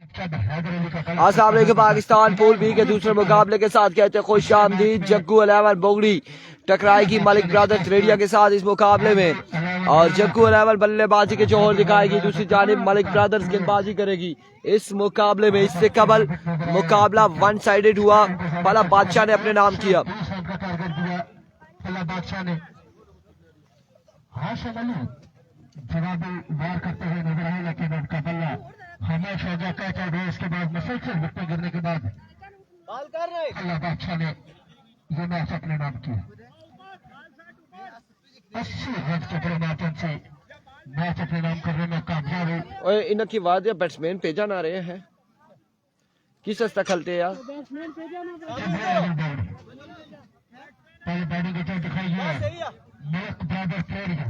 अस्सलाम वालेकुम। Pakistan pool B के दूसरे मुकाबले के साथ कहते हैं खुश आमदीद। जग्गू 11 बोगड़ी टकराएगी मलिक ब्रदर्स रेडिया के साथ इस मुकाबले में, और जग्गू 11 बल्लेबाजी के जोहर दिखाएगी, दूसरी जानिब मलिक ब्रदर्स गेंदबाजी करेगी इस मुकाबले में। इससे कबल मुकाबला वन साइडेड हुआ, फला बादशाह ने अपने नाम किया। जवाबी वार करते हुए नजर आए, लेकिन उनका बल्ला खामोश हो गया। कैच आउट हुआ इसके बाद मुसलसल विकेट गिरने के बाद अल्लाह बादशाह ने ये मैच अपने नाम किया। 80 रन के बड़े मार्जिन से मैच अपने नाम करने में कामयाब हुई। और इनकी वाद बैट्समैन भेजा ना रहे हैं, किस हस्ता खलते यार। पहले बैटिंग की तरफ दिखाई है मलिक ब्रदर्स रेडिया,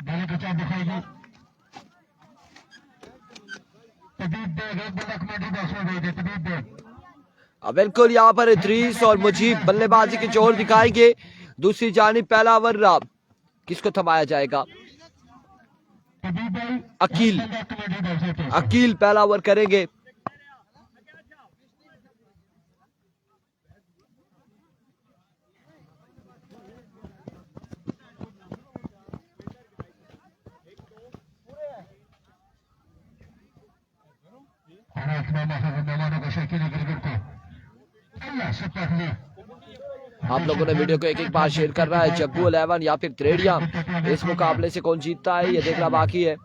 बैटिंग की तरफ दिखाएगी तबीब बेग, एक बंदा कमेंट्री बॉक्स में भेज दे तबीब बेग। अब बिल्कुल यहाँ पर इद्रीस और मुजीब बल्लेबाजी के जोर दिखाएंगे, दूसरी जानिब पहला ओवर रहा, किसको थमाया जाएगा। अकील पहला ओवर करेंगे। आप लोगों ने वीडियो को एक एक बार शेयर करना है। जग्गू 11 या फिर त्रेडिया, इस मुकाबले से कौन जीतता है ये देखना बाकी है।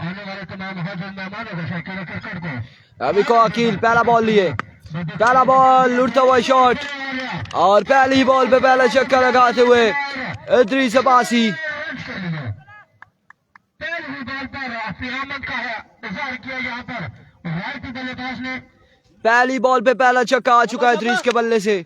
आने वाले तमाम मेहमानों को शौकीन क्रिकेट को अभी को अकील पहला बॉल लिए, पहला बॉल उड़ता हुआ शॉट, और पहली बॉल पे पहला छक्का लगाते हुए इद्रीस अब्बासी। पहली बॉल पे पहला छक्का आ चुका है इद्रीस के बल्ले से।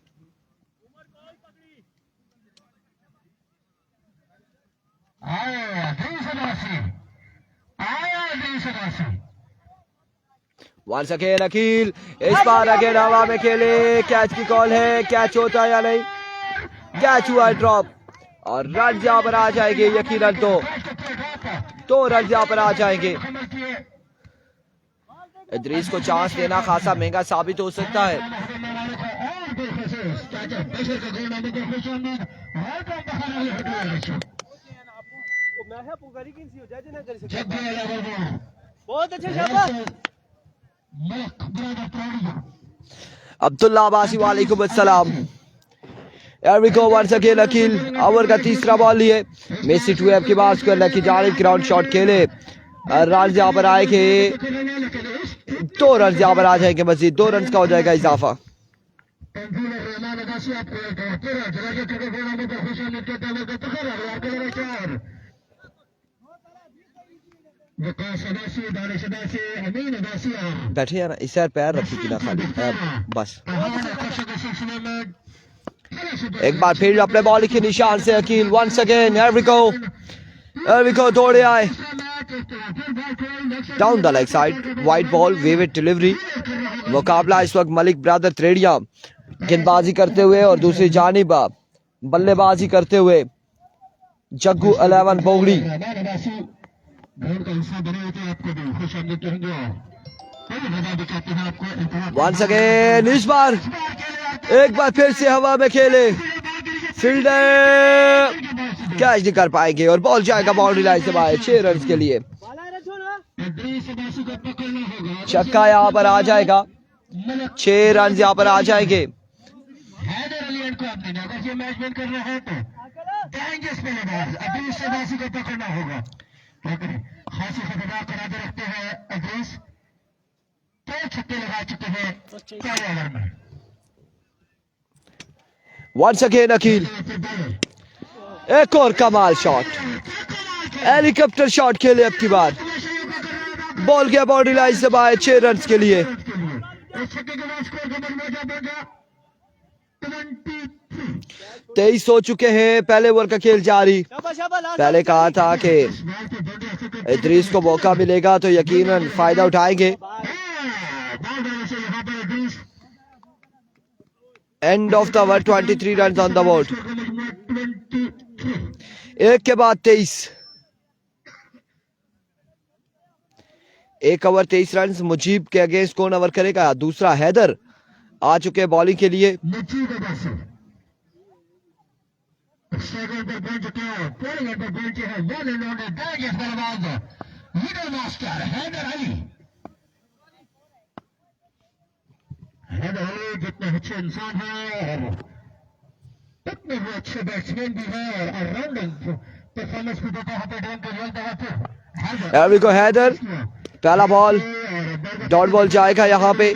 वंस अगेन अकील, इस बार अगेन हवा में खेले, कैच की कॉल है, कैच होता है या नहीं, कैच हुआ ड्रॉप, और रन यहाँ पर आ जाएंगे यकीनन, तो रन यहाँ पर आ जाएंगे। इद्रीस को चांस देना खासा महंगा साबित हो सकता है। बहुत अच्छे शाबाश अब्दुल्ला अब्बासी वालेकुम अस्सलाम। वंस अगेन अकील ओवर का तीसरा बॉल लिए, मेसी टू एफ की बात को अल्लाह की जानिब ग्राउंड शॉट खेले, रन यहाँ पर आएंगे, 2 रन यहाँ पर आ जाएंगे, मजीद 2 रन का हो जाएगा इजाफा। बैठे यार, इस यार पैर रखी कि ना खाली बस। एक बार फिर अपने बॉल के निशान से अकील, वंस अगेन एवरिको दौड़े आए down the leg side, wide ball vivid delivery. मुकाबला इस वक्त मलिक ब्रदर्स रेडिया गेंदबाजी करते हुए, और दूसरी जानिब बल्लेबाजी करते हुए जग्गू 11 बोगड़ी। वंस अगेन, इस बार एक बार फिर से हवा में खेले, फील्डर कैच नहीं कर पाएंगे, और बॉल जाएगा बाउंड्री लाइन से बाहर 6 रन के लिए। छक्का यहाँ पर आ जाएगा, 6 रन यहाँ पर आ जाएंगे। खासी खतरनाक इरादे रखते हैं इद्रीस, 2 छक्के लगा चुके हैं पहले ओवर में। वंस अगेन अकील, एक और कमाल शॉट, हेलीकॉप्टर शॉट खेले अब की बार, बॉल गया बाउंड्री लाइन से बाहर 6 रन के लिए। 23 हो चुके हैं, पहले ओवर का खेल जारी। पहले कहा था कि इदरीस को मौका मिलेगा तो यकीनन फायदा उठाएंगे। End of the over 23 run on the board. एक के बाद 23, एक ओवर 23 रन। मुजीब के अगेंस्ट कौन ओवर करेगा? दूसरा हैदर आ चुके बॉलिंग के लिए। जितने अच्छे इंसान है और इतने वो अच्छे बैट्समैन भी है और ऑलराउंडिंग परफॉर्मेंस भी देता है। हैदर पहला बॉल डॉट बॉल जाएगा यहाँ पे।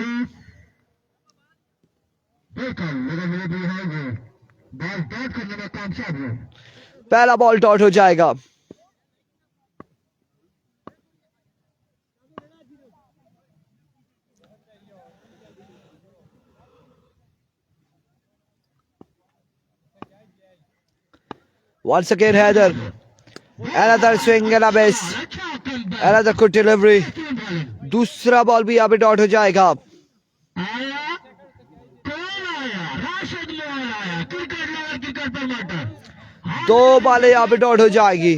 पहला बॉल डॉट हो जाएगा। Once again Haider, another swing and a miss, another good delivery। दूसरा बॉल भी यहाँ पे डॉट हो जाएगा। दो बॉलें यहाँ पे डॉट हो जाएगी।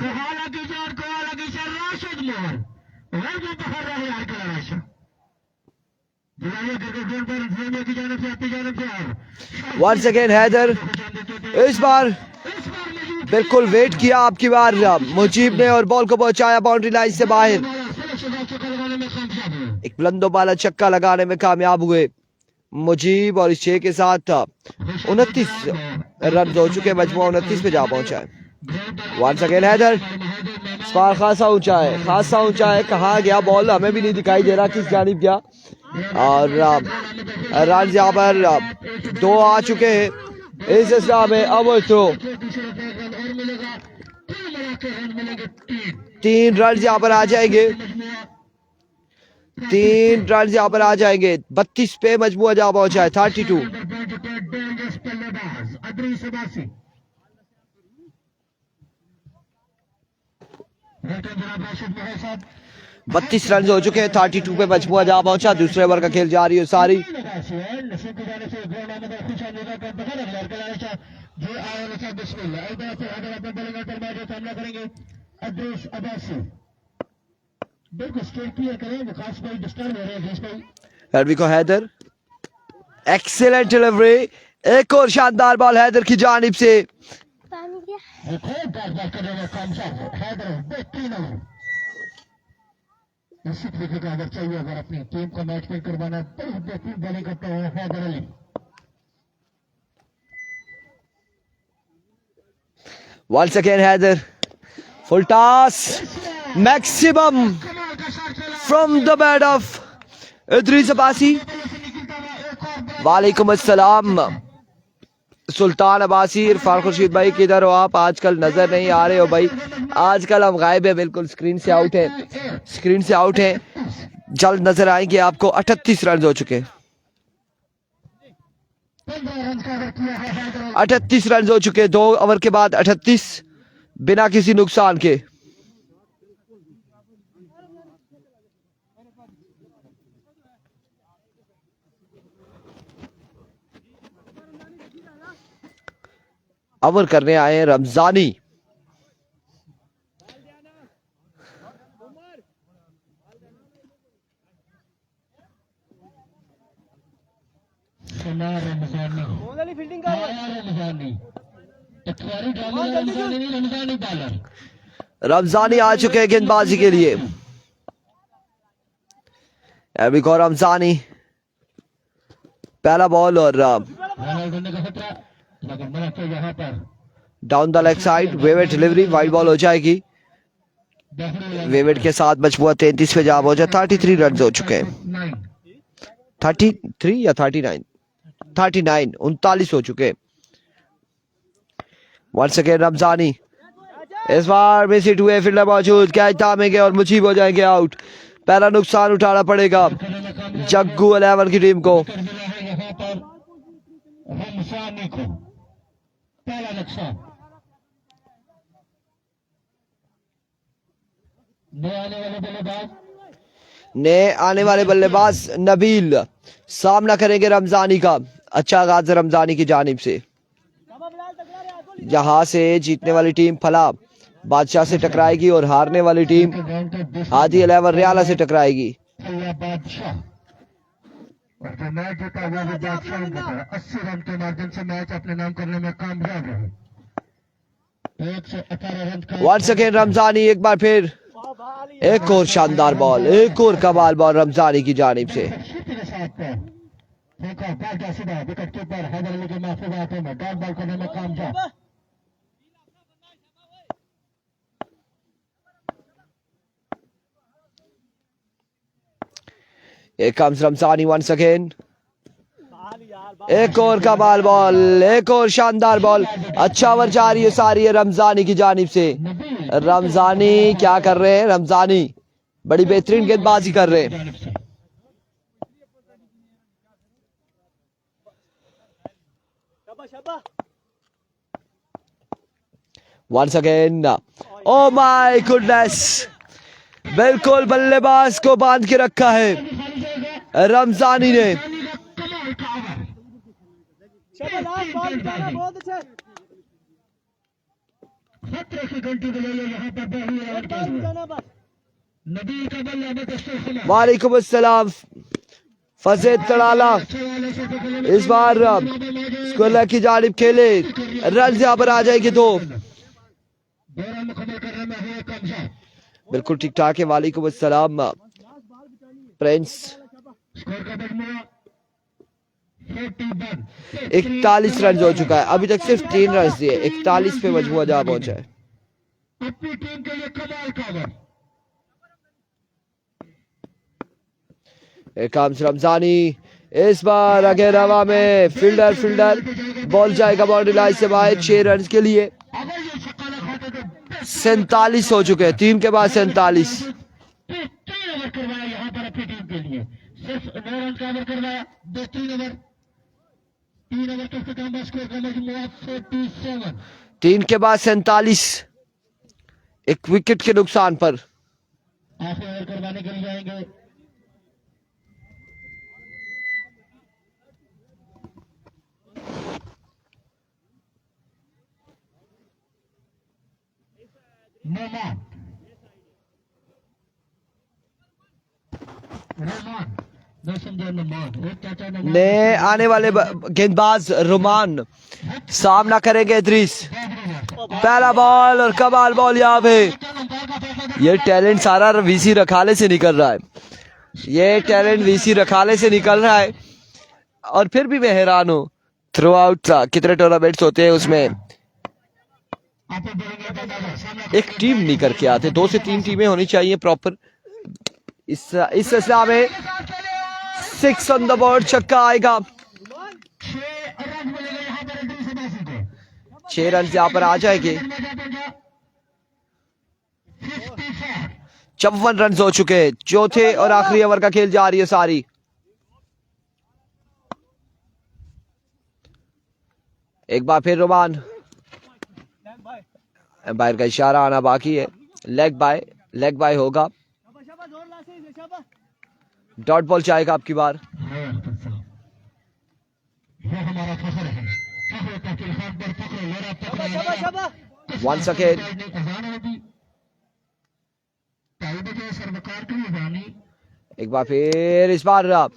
Once again Haider, इस बार बिल्कुल वेट किया आपकी बार मुजीब ने और बॉल को पहुंचाया बाउंड्री लाइन से बाहर। एक बुलंदो बाला छक्का लगाने में कामयाब हुए मुजीब और इस 6 के साथ 29 रन हो चुके। मजमुआ 29 पे जा पहुंचा है। वंस अगेन हैदर, इस बार खासा ऊंचा है, खासा ऊंचा है। कहाँ गया बॉल? हमें भी नहीं दिखाई दे रहा किस जानिब गया। और रन यहाँ पर 2 आ चुके हैं। इस सिलसिला में अव्वल थ्रो 3 रन यहाँ पर आ जाएंगे। 3 रन यहाँ पर आ जाएंगे। 32 पे मजमुआ जा पहुंचा है। 32 32 रन हो चुके हैं। 32 पे मजमुआ जा पहुंचा। दूसरे ओवर का खेल जारी है सारी। Haider, excellent delivery. एक और शानदार बॉल हैदर की जानिब से। इसी तरीके का अगर चाहिए, अगर अपनी टीम को मैच में करवाना, तो बेहतरीन बॉलिंग करते हुए Haider Ali. Once again Haider, full toss, maximum from the bat of Idris Abbasi. वालेकुम अस्सलाम सुल्तान अब्बासी। इरफान खुर्शीद भाई किधर हो आप? आजकल नजर नहीं आ रहे हो भाई। आजकल हम गायब है, बिल्कुल स्क्रीन से आउट है, स्क्रीन से आउट है। जल्द नजर आएंगे आपको। 38 रन हो चुके। 38 रन हो चुके। 2 ओवर के बाद 38 बिना किसी नुकसान के। ओवर करने आए हैं रमजानी। रमजानी आ चुके हैं गेंदबाजी के लिए। अभी को रमजानी पहला बॉल और डाउन द लेग साइड वेवेट डिलीवरी। वाइड बॉल हो जाएगी। वेवेट के साथ मजमुआ 33 पे जा पहुंचा। 33 रन हो चुके हैं। 33 या 39 39 हो चुके। वंस अगेन रमजानी, इस बार मिस हिट हुए, फील्डर मौजूद, कैच थामेंगे और मुजीब हो जाएंगे आउट। पहला नुकसान उठाना पड़ेगा जग्गू 11 की टीम को। नए आने वाले बल्लेबाज नबील सामना करेंगे रमजानी का। अच्छा आगाज रमजानी की जानिब से, यहां से जीतने वाली टीम फला बादशाह से टकराएगी और हारने वाली टीम हादी 11 रियाला से टकराएगी। और जो मैच जीता वो भी बादशाह ने जीता। 80 रन के मार्जिन से मैच अपने नाम करने में कामयाब रहे। 118 रन का वंस अगेन रमजानी, एक बार फिर एक और शानदार बॉल, एक और कमाल बॉल रमजानी की जानिब से। विकेट कीपर हैदर अली के महफूज हाथों में डॉट बॉल करने में कामयाब। Here comes Ramzani once again. एक और कमाल बॉल, एक और शानदार बॉल। अच्छा ओवर जा रही है सारी है रमजानी की जानिब से। रमजानी क्या कर रहे हैं? रमजानी बड़ी बेहतरीन गेंदबाजी कर रहे हैं। Once again, oh my goodness, बिल्कुल बल्लेबाज को बांध के रखा है रमजानी ने। वालेकुम अस्सलाम फजेद तड़ाला इस बार स्कूल की जानिब खेले, रन यहाँ पर आ जाएगी दो। बिल्कुल ठीक ठाक है। वालेकुम अस्सलाम प्रिंस। 41 रन हो चुका है, अभी तक सिर्फ 3 रन दिए, 41 पे मजमूआ जहाँ पहुंचा है। अपनी टीम के लिए कमाल का ओवर। रमजानी इस बार अगेन हवा में, फील्डर बॉल जाएगा बाउंड्री लाइन से बाहर 6 रन के लिए। 47 हो चुके हैं, 3 के बाद 47। 3 ओवर करवाया यहाँ पर अपनी टीम के लिए, सिर्फ 9 रन का ओवर करवाया। 3 ओवर का स्कोर का मजमूआ 47। 3 के बाद 47, एक विकेट के नुकसान पर। आखिरी ओवर करवाने के लिए आएंगे नए आने वाले गेंदबाज रोमान सामना करेंगे इदरीस। पहला बॉल और कमाल बॉल यहाँ पे। ये टैलेंट सारा वीसी रखाले से निकल रहा है, ये टैलेंट वीसी रखाले से निकल रहा है। और फिर भी मैं हैरान हूँ, थ्रू आउट कितने टूर्नामेंट्स होते हैं उसमें एक टीम नहीं करके आते। 2 से 3 टीमें होनी चाहिए प्रॉपर। इस सिलसिला में 6 ऑन द बोर्ड, छक्का आएगा। 6 रन यहाँ पर आ जाएंगे। 54 रन हो चुके हैं। चौथे और आखिरी ओवर का खेल जा रही है सारी। एक बार फिर रोमान, बाहर का इशारा आना बाकी है। लेग बाय होगा, डॉट बॉल चाहेगा आपकी बार। वंस अगेन एक बार फिर, इस बार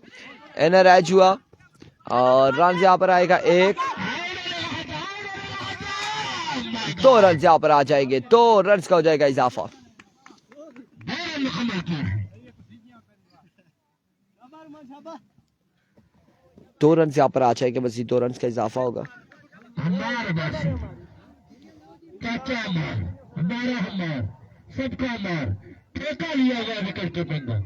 एनर एज हुआ और रन यहाँ पर आएगा 1। 2 रन यहाँ पर आ जाएंगे, 2 रन का हो जाएगा इजाफा। 2 रन यहाँ पर आ जाएंगे, बस 2 रन का इजाफा होगा। सबका मार ठेका लिया गया विकेट कीपिंग का।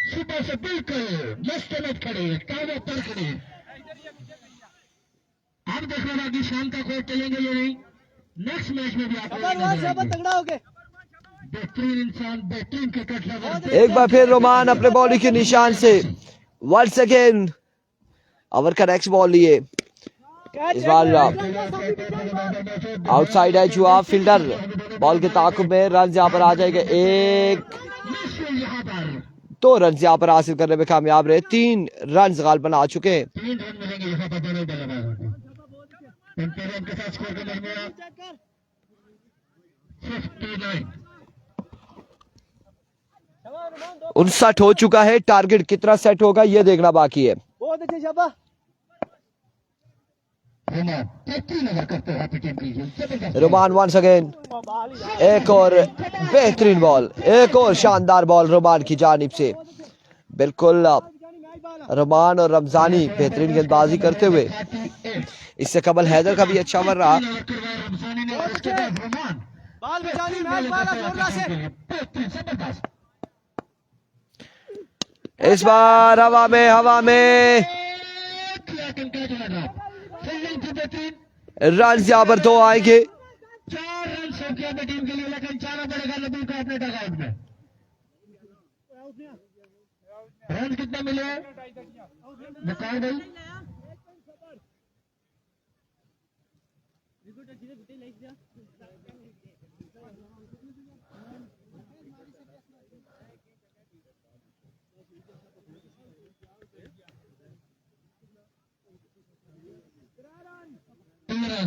सुबह से बिल्कुल मस्त खड़े, ताजा पर खड़े। अब देखना बाकी शाम का कोर्ट चलेंगे या नहीं। नेक्स्ट मैच में भी आप बेहतरीन इंसान, बेहतरीन क्रिकेट लवर। एक बार फिर रोमान अपने बॉलिंग के निशान से वंस अगेन ओवर का नेक्स्ट बॉल लिए। इस बार आउटसाइड एज हुआ, फील्डर बॉल के ताकुब में, रन यहाँ पर आ जाएगा 1, मिसफील्ड यहाँ पर 2 रन यहाँ पर हासिल करने में कामयाब रहे। 3 रन गालिबन आ चुके हैं। 3 रन मिलेंगे यहाँ पर दोनों बल्लेबाजों को। 3 रन के साथ स्कोर का मजमूआ 59। 59 हो चुका है। टारगेट कितना सेट होगा ये देखना बाकी है। बहुत अच्छे शाबा। रोमान वंस अगेन, एक और बेहतरीन बॉल, एक और शानदार बॉल रोमान की जानिब से। बिल्कुल रोमान और रमजानी बेहतरीन गेंदबाजी करते हुए। इससे कबल हैदर का भी अच्छा ओवर रहा। बाल बचानी मैच वाला जोरदार से। इस बार हवा में रन यहाँ पर 2 आएंगे। 4 रन हो गया टीम के लिए, लेकिन जाना पड़ेगा नबी को अपने डगआउट में। रन कितने मिले बताओ भाई।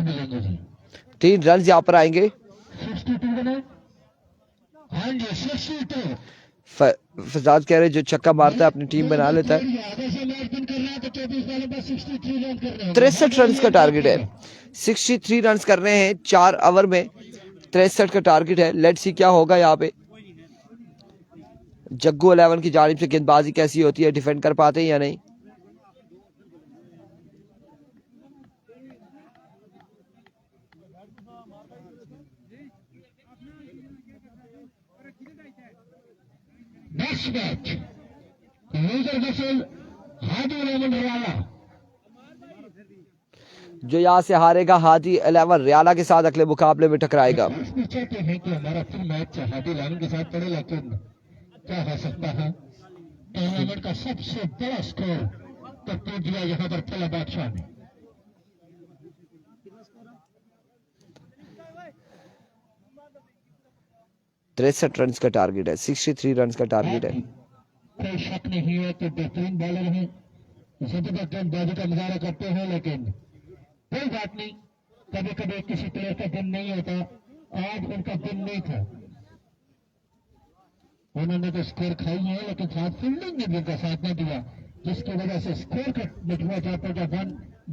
मिलेंगे जी 3 रन यहाँ पर आएंगे। 62 बने। हाँ जी 62। फजाद कह रहे जो छक्का मारता है अपनी टीम बना लेता है। 63 रन का टारगेट है। 63 रन करने हैं 4 ओवर में। 63 का टारगेट है। लेट्स सी क्या होगा यहाँ पे। जग्गू 11 की जानिब से गेंदबाजी कैसी होती है, डिफेंड कर पाते हैं या नहीं। Next match loser versus Hadi 11 रियाला। जो यहाँ से हारेगा हादी 11 रियाला के साथ अगले मुकाबले में टकराएगा। चाहते हैं कि हमारा फिर मैच हादी 11 के साथ पड़े, लेकिन क्या हो सकता है। टूर्नामेंट का सबसे बड़ा स्कोर तो टूट दिया यहाँ पर पहला बादशाह ने। तिरसठ रन का टारगेट है। 63 रन का टारगेट है। कोई शक नहीं है कि बेहतरीन बॉलर हैं, जबरदस्त गेंदबाजी का मुजाहरा करते हैं, लेकिन कोई बात नहीं, कभी कभी किसी प्लेयर का दिन नहीं होता। आज उनका दिन नहीं था। उन्होंने तो स्कोर खाई है, लेकिन साथ फील्डिंग ने भी उनका साथ नहीं दिया, जिसकी वजह से स्कोर का मजमूआ जाता था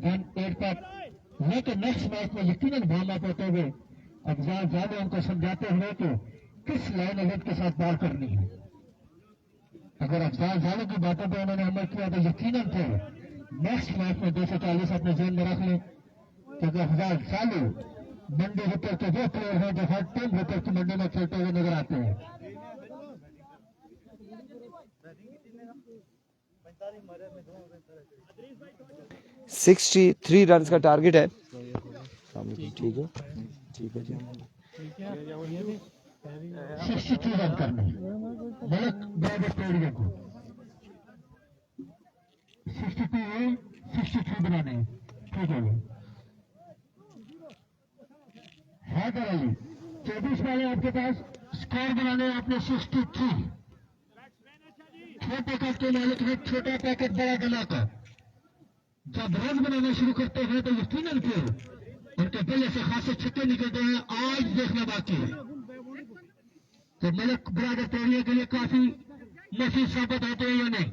1-8 पर। लेकिन नेक्स्ट मैच में यकीनन भावना होते हुए अफजाल जाने उनको समझाते हुए कि किस लाइन अलिफ के साथ बॉल करनी है। अगर अफजाल जाने की बातों पर उन्होंने अमल किया तो यकीनन फिर नेक्स्ट मैच में 240 अपने जेन में रख लें, क्योंकि अफजाल चालू मंडी विकेट के वो प्लेयर हैं जो हर टीम विकेट की मंडी में खेलते हुए नजर आते हैं। 63 रन का टारगेट है। ठीक है जी। 62 रन करने मलिक ब्रादर स्टेडियम को 62 बनाने। ठीक है हैदर अली 24 वाले आपके पास स्कोर बनाने आपने 63। छोटे कप के मालिक है, छोटा पैकेट बड़ा धमाका। जब रन बनाना शुरू करते हैं तो यकीनन फिर उनके बल्ले से खासे छक्के निकलते हैं। आज देखना बाकी है तो मलिक ब्रादर तोड़ने के लिए काफी मफीद साबित होते हैं या नहीं।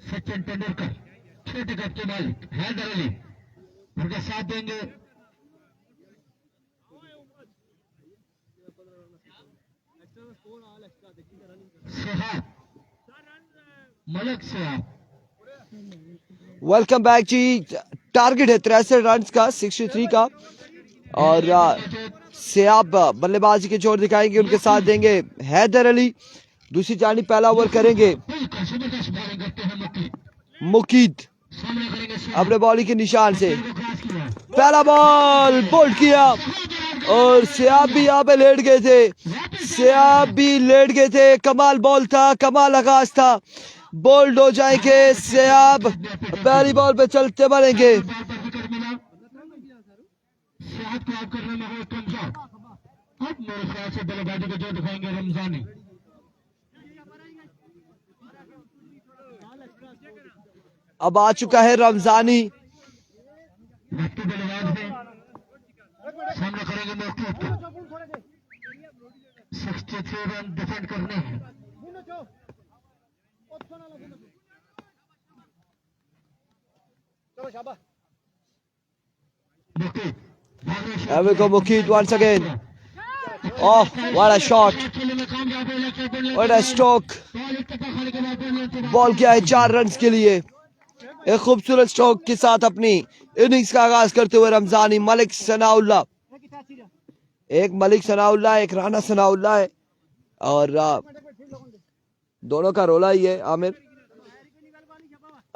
सचिन तेंदुलकर छोटे कप के मालिक हैदर अली उनका साथ देंगे। सेहाब मलिक सेहाब वेलकम बैक जी। टारगेट है 63 रन का 63 का। और सेयाब बल्लेबाजी के जोर दिखाएंगे, उनके साथ देंगे हैदर अली। दूसरी जानी पहला ओवर करेंगे मुकीद अपने बॉलिंग के निशान से। पहला बॉल बोल्ड किया और सेयाब भी यहाँ पे लेट गए थे। सेयाब भी लेट गए थे। कमाल बॉल था, कमाल आगाज था। बोल्ड हो जाएंगे सेयाब, पहली बॉल पे चलते बढ़ेंगे। सेहत को आप करने में मेरे ख्याल से बल्लेबाजी को जो दिखाएंगे रमजानी। अब आ चुका है रमजानी। लेफ्टी बल्लेबाज है, सामना करेंगे मौके को। 63 रन डिफेंड करने हैं। Here we go, Mukeed once again. Oh, what a shot. What a stroke. Ball किया है 4 रन के लिए। एक खूबसूरत स्ट्रोक के साथ अपनी इनिंग्स का आगाज करते हुए रमजानी। मलिक सनाउल्लाह, एक मलिक सनाउल्लाह, एक राना सनाउल्लाह है और दोनों का रोला ही है। आमिर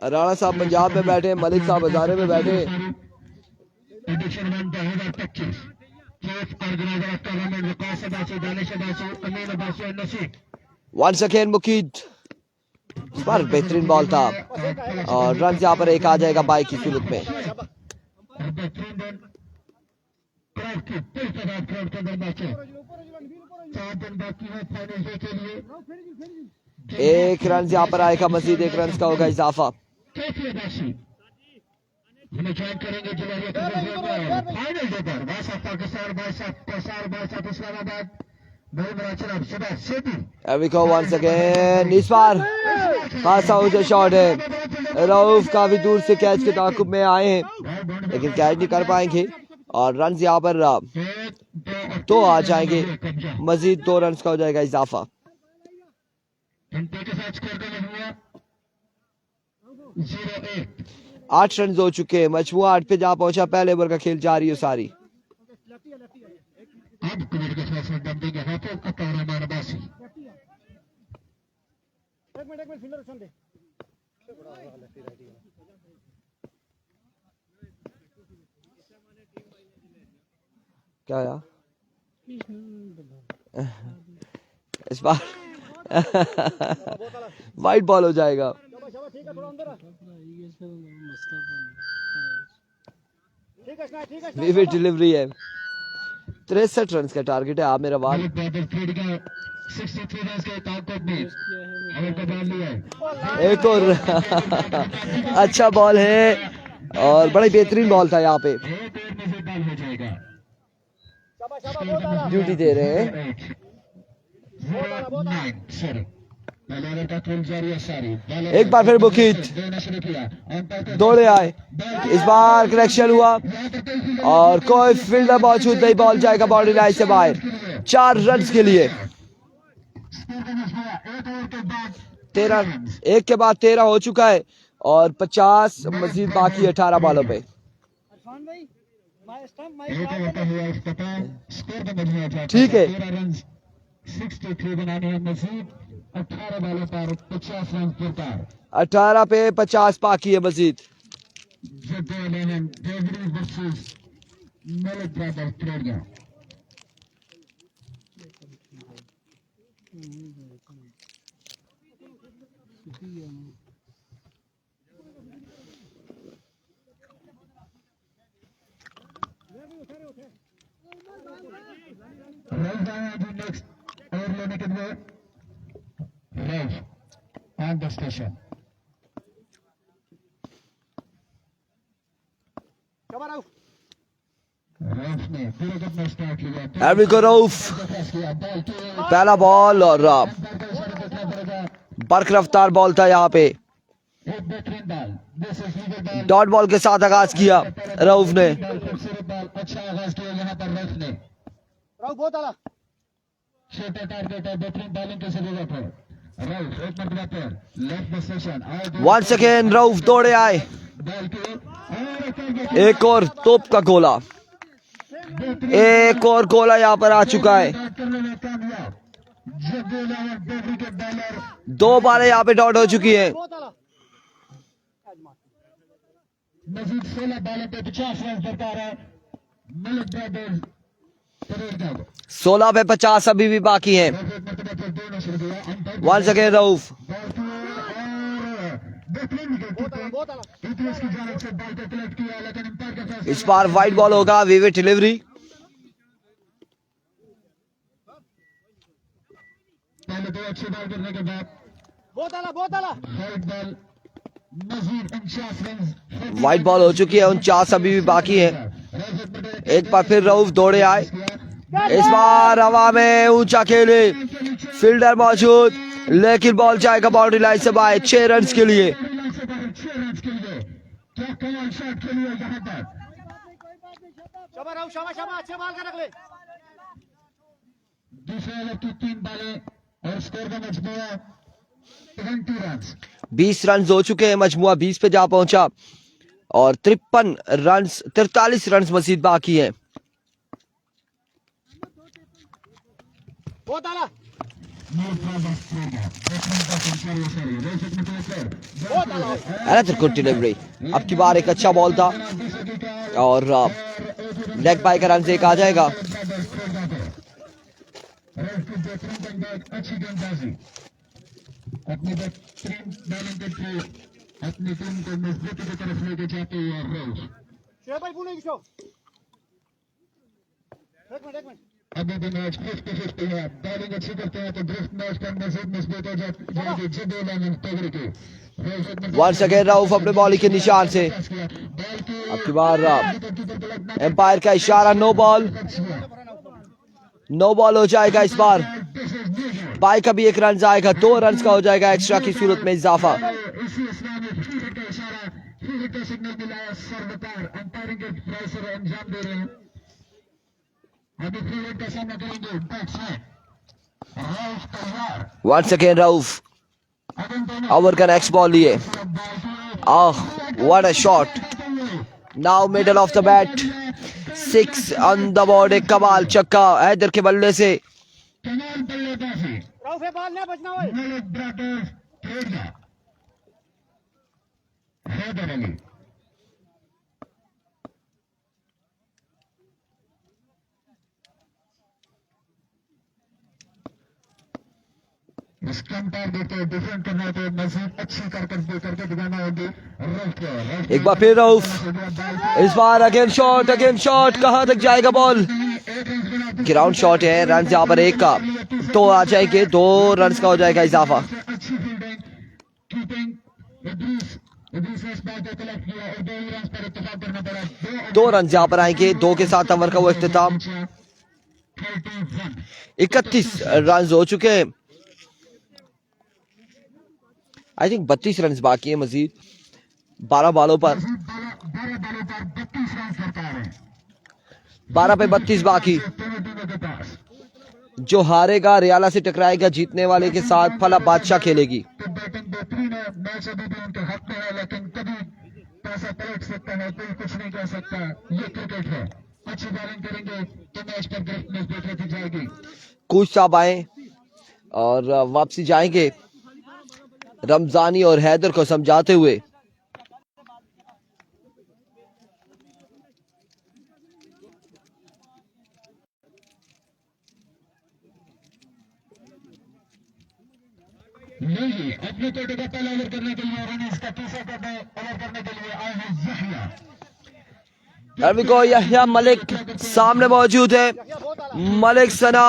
राणा साहब पंजाब में बैठे, मलिक साहब हजारे में बैठे। Edition 2025 chief organiser of tournament Vikas Abbasi, Danish Abbasi, Amin Abbasi और नसीब। वंस अगेन मुकीद, इस बार बेहतरीन बॉल था और रन यहाँ पर एक आ जाएगा बाई की सूरत में। बेहतरीन रन क्राउड की तेज तादाद क्राउड के अंदर बचे। 4 दिन बाकी है फाइनल डे के लिए। एक रन यहाँ पर आएगा मजीद, एक रन का होगा इजाफा। कैफी अब्बासी हमें ज्वाइन करेंगे जुलाई फाइनल डे पर। Vice of Pakistan, vice of प्रसार, वाइस ऑफ इस्लामाबाद, सुबह city. Here we go once again. इस बार खासा ऊंचा शॉट है। रऊफ काफी दूर से कैच के ताकुब में आए हैं लेकिन कैच नहीं कर पाएंगे और रन यहाँ पर 2 आ जाएंगे, मजीद 2 रन का हो जाएगा इजाफा। 8 रन हो चुके हैं, मजमुआ 8 पे जा पहुंचा। पहले ओवर का खेल जारी है सारी। अब कमेटी के फैसले दम देंगे हाफिज अता रहमान अब्बासी। एक मिनट फील्डर सुन दे। क्या यार इस बार वाइट बॉल हो जाएगा। ठीक है, थोड़ा अंदर आ। ठीक है। विविड डिलीवरी है। 63 रन का टारगेट है। आप मेरा बाल 63 रन के ताकत में और का बॉल लिया है। एक और अच्छा बॉल है और बड़ा बेहतरीन बॉल था यहाँ पे। बॉल हो जाएगा। ड्यूटी दे रहे हैं। एक बार फिर मुकीद दौड़े आए, इस बार कनेक्शन हुआ और कोई फील्डर मौजूद नहीं। बॉल जाएगा बाउंड्री लाइन से बाहर 4 रन के लिए। 13 एक के बाद 13 हो चुका है और 50 मजीद बाकी 18 बॉलों पे। ठीक है, 63 बनाने हैं मजीद 18 बॉलों पर 50 रन दरकार। 18 पे 50 बाकी है मजीद। मलिक ब्रदर्स ट्रेडिया नेक्स्ट और लेने के लिए ऑन द स्टेशन। रऊफ ने पूरे अपना स्टार्ट किया। Here we go, Rauf. पहला बॉल और बर्क रफ्तार बॉल था यहाँ पे। एक बेहतरीन बॉल डॉट बॉल के साथ आगाज किया रऊफ ने। खूबसूरत बॉल, अच्छा आगाज किया यहाँ पर रऊफ ने। राव बहुत आला। छोटा टारगेट है, बेहतरीन बॉलिंग की जरूरत है। रऊफ एक मरतबा पर left the station. Once again Rauf दौड़े आए, बॉल की एक और तोप का गोला, एक और गोला यहाँ पर आ चुका है। करने में कामयाब। के बॉलर 2 बारें यहाँ पे डॉट हो चुकी है। बहुत आला। मजीद 16 बॉलों पे 50 रन दरकार है। मलिक ब्रदर्स परेड का 16 पे 50 अभी भी बाकी हैं। एक मरतबा पर दोनों शुरू किया। Umpire once again Rauf. Ball की और बेहतरीन विकेट कीपर बहुत आला। इतिहास की जानिब से बॉल को कलेक्ट किया लेकिन अंपायर का फैसला इस बार वाइड बॉल होगा। Vivid delivery. दो अच्छे बॉल करने के बाद बहुत आला वाइट बॉल मजीद 49 रन वाइट बॉल हो चुकी है, 49 अभी भी बाकी है। एक बार फिर रऊफ दौड़े आए, इस बार हवा में ऊंचा खेले, फील्डर मौजूद, लेकिन बॉल जाएगा बाउंड्री लाइन से बाहर 6 रन के लिए। 6 रन के लिए क्या कमाल शॉट खेली है यहाँ पर। शाबाश राहुल, शाबाश अच्छे बॉल कर रख ले। दूसरे ओवर की 3 बॉलें और स्कोर का मजमूआ 20 रन। 20 रन हो चुके हैं, मजमुआ 20 पे जा पहुंचा और 43 रन मजीद बाकी हैं। बहुत आला अनदर गुड डिलीवरी, अब की बार एक अच्छा बॉल था और लेग बाय का रन से एक आ जाएगा। अच्छी गेंदबाजी, अपनी बेहतरीन बॉलिंग के थ्रू अपनी टीम को मजबूती की तरफ लेके जाते हुए रोज शेर भाई बोलेंगे शो। एक मिनट अभी भी मैच 50-50 है। बॉलिंग अच्छी करते हैं तो ड्रिफ्ट मैच पर मजीद मजबूत हो जाएगी। जब बोलेंगे तगड़ी के वंस अगेन रऊफ अपने बॉलिंग के निशान से, अब की बार एम्पायर का इशारा, नो बॉल हो जाएगा इस बार। बाई का भी 1 रन आएगा, 2 रन का हो जाएगा एक्स्ट्रा की सूरत में इजाफा। अंपायरिंग के प्रेशर अंजाम दे रहे हैं। अभी फील्ड का सामना करेंगे batsman once again Rauf over का नेक्स्ट बॉल लिए, what a shot, now middle of the bat, 6 on the board, एक कमाल छक्का हैदर के बल्ले से। कमाल बल्लेबाजी राहुल पे बॉल ना बचना होए। Malik brothers trader Haider Ali stump target को डिफरेंट करना तो मजीद अच्छी करके दिखाना होगी रऊफ। एक बार फिर रऊफ, इस बार अगेन शॉट, कहां तक जाएगा बॉल, ग्राउंड शॉट है, रन यहाँ पर 1 का, तो आ जाएंगे 2 रन का हो जाएगा इजाफा। अच्छी फील्डिंग कीपिंग किया और 2 रन पर इत्तेफाक करना पड़ा। 2 रन यहाँ पर आएंगे, 2 के साथ ओवर का वो इख्तिताम। 31 रन हो चुके हैं, आई थिंक 32 रन बाकी है मजीद 12 बॉलों पर, 12 पे 32 बाकी। जो हारेगा रियाला से टकराएगा, जीतने वाले के साथ फला बादशाह खेलेगी। बैटिंग बेहतरीन है, मैच अभी भी उनके हक में है, लेकिन कभी पैसा पलट सकता है, कोई कुछ नहीं कह सकता, ये क्रिकेट है। अच्छी बॉलिंग करेंगे तो मैच पर गिरफ्त मजबूत होती जाएगी। कोच साहब आए और वापसी जाएंगे रमजानी और हैदर को समझाते हुए। नहीं, अपने कोटे का पहला ओवर करने के लिए और इसका तीसरा ओवर करने के लिए आए हैं यहिया। यहिया मलिक सामने मौजूद है, मलिक सना,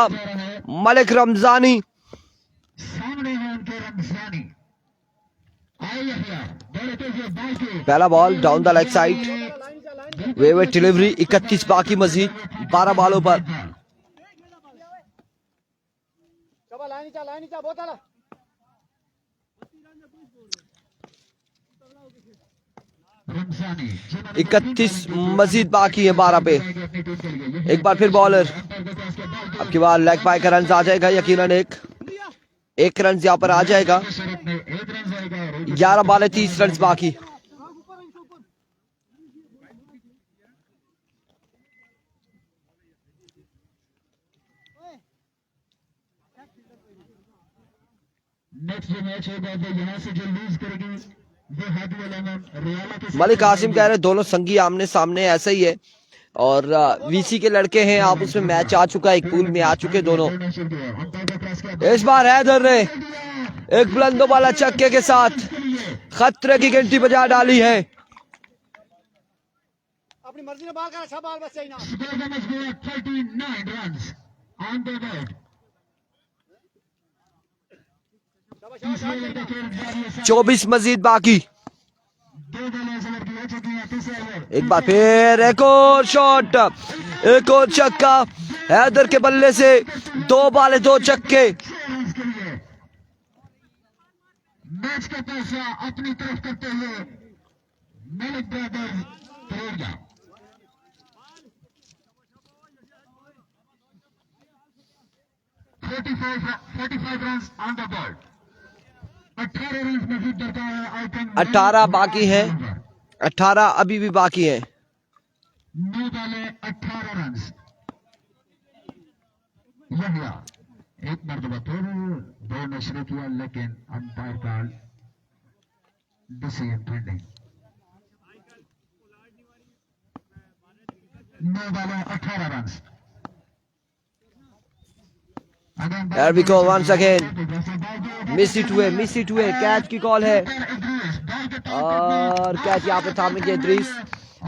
मलिक रमजानी सामने हैं उनके रमजानी। आए यहिया, दौड़ते हुए बॉल के पहला ball down the leg side, वेवेट डिलीवरी, 31 बाकी मजीद 12 बॉलों पर। शाबाश, लाइन नीचा बहुत आला। 31 मजीद बाकी है 12 पे। एक बार फिर बॉलर, अब की बार लेग बाय का रन आ जाएगा यकीनन, एक रन यहाँ पर आ जाएगा। 11 बॉल 30 रन बाकी। नेक्स्ट जो मैच होगा वो यहाँ से जो लूज करेगी वो हादी अलमन रियाला के। मलिक कासिम कह रहे दोनों संगी आमने सामने, ऐसा ही है। और वीसी के लड़के हैं, आप उसमें मैच आ चुका है, एक पूल में आ चुके दोनों। इस बार हैदर ने एक बुलंदो वाला छक्के के साथ खतरे की गिनती बजा डाली है। अपनी मर्जी ने बॉल करा, अच्छा बॉल बस चाहिए ना। 39 रन्स ऑन द बोर्ड। तीसरे ओवर का खेल जारी है। 24 मजीद बाकी। 2 बॉलें ओवर की हो चुकी हैं। तीसरा ओवर एक बार फिर एक और शॉट, एक और छक्का हैदर के बल्ले से। 2 बॉलें 2 छक्के। 6 रन के लिए मैच का पैसा अपनी तरफ करते हुए मलिक ब्रदर्स तरेड़िया। 45 run on the board. 18 run Majeed दरकार है। आइकन 18 बाकी हैं, 18 अभी भी बाकी हैं। 9 बॉलें 18 रन। यहिया एक मरतबा फिर 2 नशरे किया, लेकिन अंपायर का decision pending. 9 बॉलें 18 run. Here we go once again. Miss it हुए, कैच की कॉल है और कैच यहाँ पे थामेंगे इद्रीस।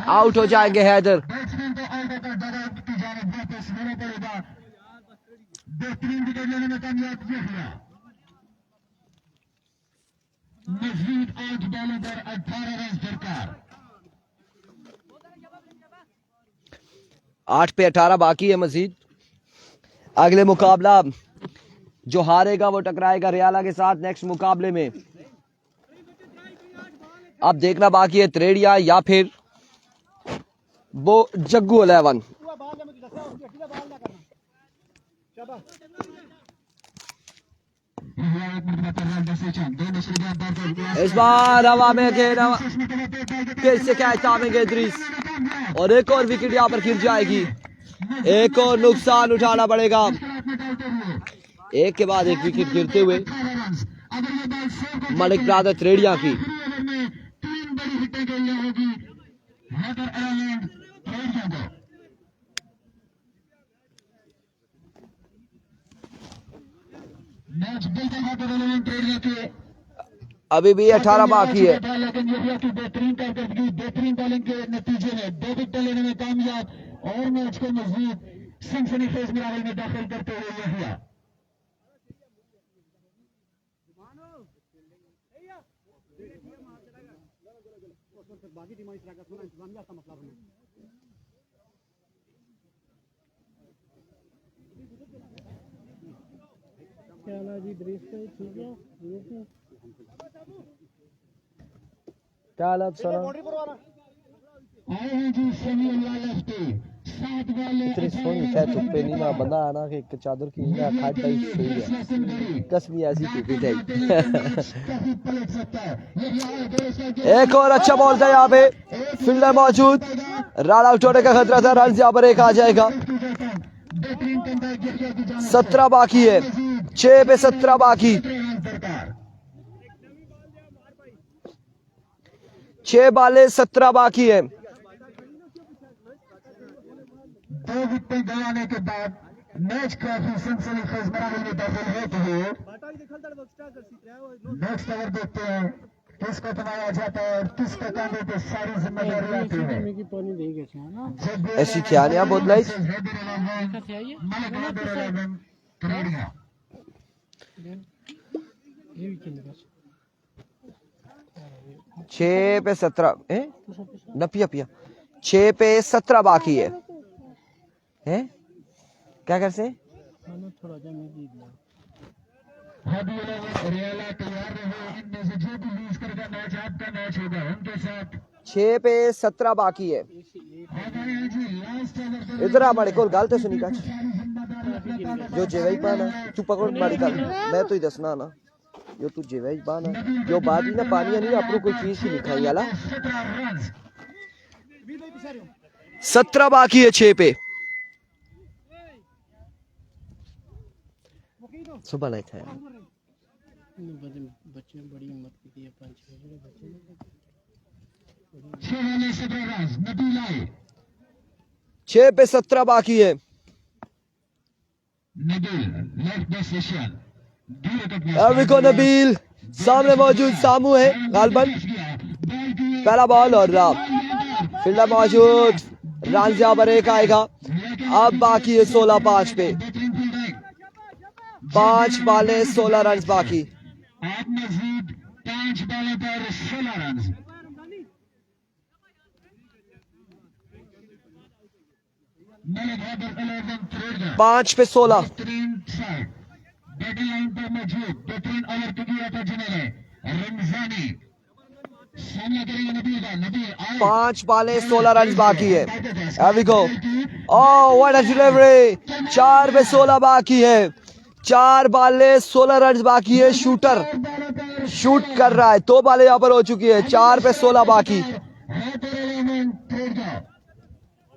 आउट हो जाएंगे हैदर। बैट्समैन को आउट होकर डगआउट की जानिब वापस होना पड़ेगा। बेहतरीन विकेट लेने में कामयाब यहिया। मजीद 8 बॉलों पर 18 रन दरकार। 8 पे 18 बाकी है मजीद। अगले मुकाबला जो हारेगा वो टकराएगा रियाला के साथ नेक्स्ट मुकाबले में। अब देखना बाकी है त्रेड़िया या फिर वो जग्गू 11। इस बार हवा में घेरा, फिर से कैच थामेंगे इद्रीस और एक और विकेट यहाँ पर गिर जाएगी। एक और नुकसान उठाना पड़ेगा। एक के बाद एक विकेट गिरते हुए मलिक ब्रदर त्रेड़िया की। 3 बड़ी हिटें गई होगी हैदर आइलैंड त्रेड़िया को। मैच बिल्कुल हैदर आइलैंड त्रेड़िया के अभी भी 18 बाकी है। लेकिन यहिया की बेहतरीन कारकर्दगी, बेहतरीन बॉलिंग के नतीजे में 2 विकेट लेने में कामयाब और मैच को मजबूत सनसनीखेज माहौल में दाखिल करते हुए यहिया। आए हैं जी सनी लेफ्टी। 7 बॉलें इतनी सोहनी फैचुक पे नीमा बंदा आना के एक चादर की ना खाट टाइप सही है। कसमी ऐसी क्रिकेट है। पलट सकता है। एक और अच्छा बॉल था यहाँ पे, फील्डर मौजूद, रन आउट होने का खतरा था। रन यहाँ पर एक आ जाएगा। 17 बाकी है, 6 पे 17 बाकी। 6 बाले 17 बाकी है। 2 विकेट गंवाने के बाद मैच काफी सनसनीखेज माहौल में दाखिल होते हुए नेक्स्ट ओवर देखते हैं किसको बनाया जाता है और किसके कांधे पे सारी जिम्मेदारी आती है। ऐसी थियानिया बोतलाई छह पे 17 नपिया पिया 6 पे 17 बाकी है। क्या कर से रियाला तैयार रहे, इनमें से जो भी लूज करेगा मैच आपका मैच होगा उनके साथ। 6 पे 17 बाकी है। इधर हमारे को गल तो सुनी का जो जेवई पाना तू पकड़ मारी गल मैं तो ही दसना ना जो तू जेवई पाना जो बात ही ना पानी नहीं अपनो कोई चीज की लिखाई वाला। 17 बाकी है 6 पे। सुबह नहीं था बच्चे बड़ी हिम्मत की है 6 पे 17 बाकी है। अभी को नबील सामने मौजूद सामू है गालबन पहला बॉल और फील्डर मौजूद रन यहाँ पर एक आएगा। अब बाकी है 16 5 पे 5 बाले 16 रन बाकी। आप मजीद 5 बॉलों पर 16 रन। मलिक हैदर 11 थ्रेड 5 पे 16। बेहतरीन शॉट बैटिंग लाइन पर मौजूद बेहतरीन ओवर को दिया था जिन्होंने रमजानी सामना करेंगे नबील का। नबील आए 5 बॉलें 16 रन बाकी है। Here we go. Oh, what a delivery! 4 पे 16 बाकी है। 4 बॉलें 16 रन बाकी है। शूटर शूट कर रहा है। 2 बॉलें यहाँ पर हो चुकी है। 4 पे 16 बाकी।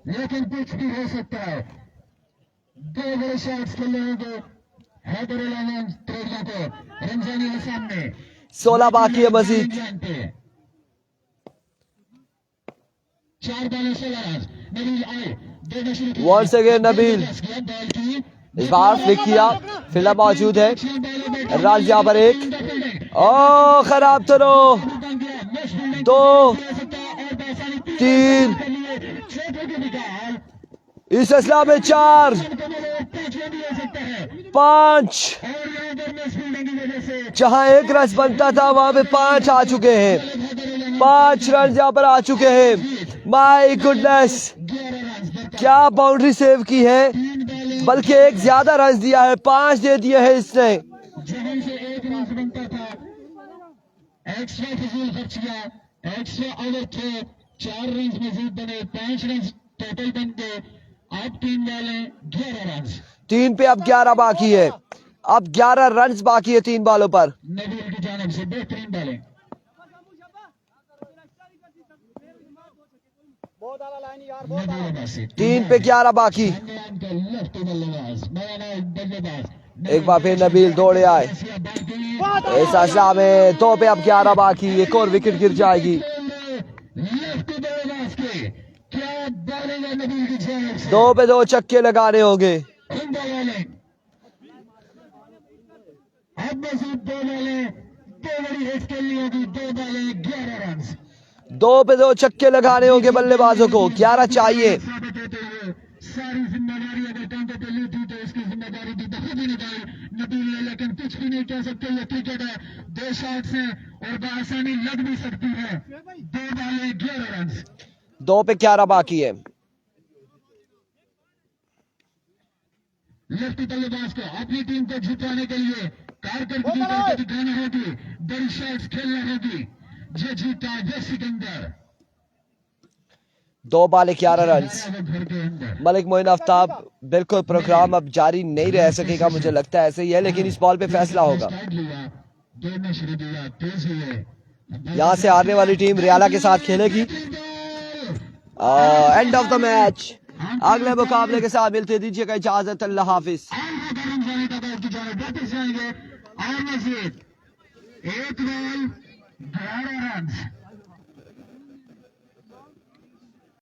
लेकिन कुछ भी हो सकता है। 2 बड़े शॉट्स खेल रहे होंगे हैदर अली ट्रेडर को रमजानी के सामने। 16 बाकी है मजीद। 4 बॉलें 16 रन। नबील आए देना शुरू किया। Once again नबील इस बार फ्लिक किया। फील्डर मौजूद है। रन यहाँ पर 1। ओ खराब थ्रो। 2 3 इस असला में 4 5 जहां 1 रन बनता था वहां पे 5 आ चुके हैं। 5 रन यहाँ पर आ चुके हैं। माय गुडनेस क्या बाउंड्री सेव की है। बल्कि 1 ज्यादा रन दिया है। 5 दे दिए हैं इसने। जहां से 1 रन बनता था एक्स्ट्रा फजूल खर्च किया। एक्स्ट्रा ओवर थे 4 रन मजीद बने 5 रन टोटल बन गए। अब 3 बॉलें 11 रन। 3 पे अब 11 बाकी है। अब 11 रन बाकी है 3 बॉलों पर। नबील की जानिब से बेहतरीन बॉलिंग। बहुत आला लाइन यार। 3 पे 11 बाकी। एक बार फिर नबील दौड़े आए। इस असला में 2 पे अब 11 बाकी। एक और विकेट गिर जाएगी। 2 पे 2 छक्के लगाने होंगे। अब मजीद 2 बॉलें 2 बड़ी हिट खेलनी होगी। 2 बॉलें 11 रन। 2 पे 2 छक्के लगाने होंगे बल्लेबाजों को। 11 चाहिए। सारी जिम्मेदारी अगर टांगों पे ली थी तो इसकी जिम्मेदारी भी बहुत ही निभाई नबील ने। लेकिन कुछ भी नहीं कह सकते। ये क्रिकेट है। 2 शॉट्स हैं और बआसानी लग भी सकती है। 2 बॉलें 11 रन। 2 पे 11 बाकी है। लेफ्टी बल्लेबाज को अपनी टीम को जिताने के लिए कारकर्दगी करके दिखानी होगी। बड़ी शॉट्स खेलना होगी। जो जीता वो सिकंदर। 2 बॉलें 11 रन। घर के अंदर मलिक मोइन आफ्ताब बिल्कुल प्रोग्राम अब जारी नहीं रह सकेगा। मुझे लगता है ऐसे ही है। लेकिन इस बॉल पे फैसला होगा। दौड़ना शुरू किया। तेज हुए। यहाँ से हारने वाली टीम रियाला के साथ खेलेगी। End of the match. अगले मुकाबले के साथ मिलते दीजिएगा इजाजत। अल्लाह हाफिज। एक बॉल 11 रन।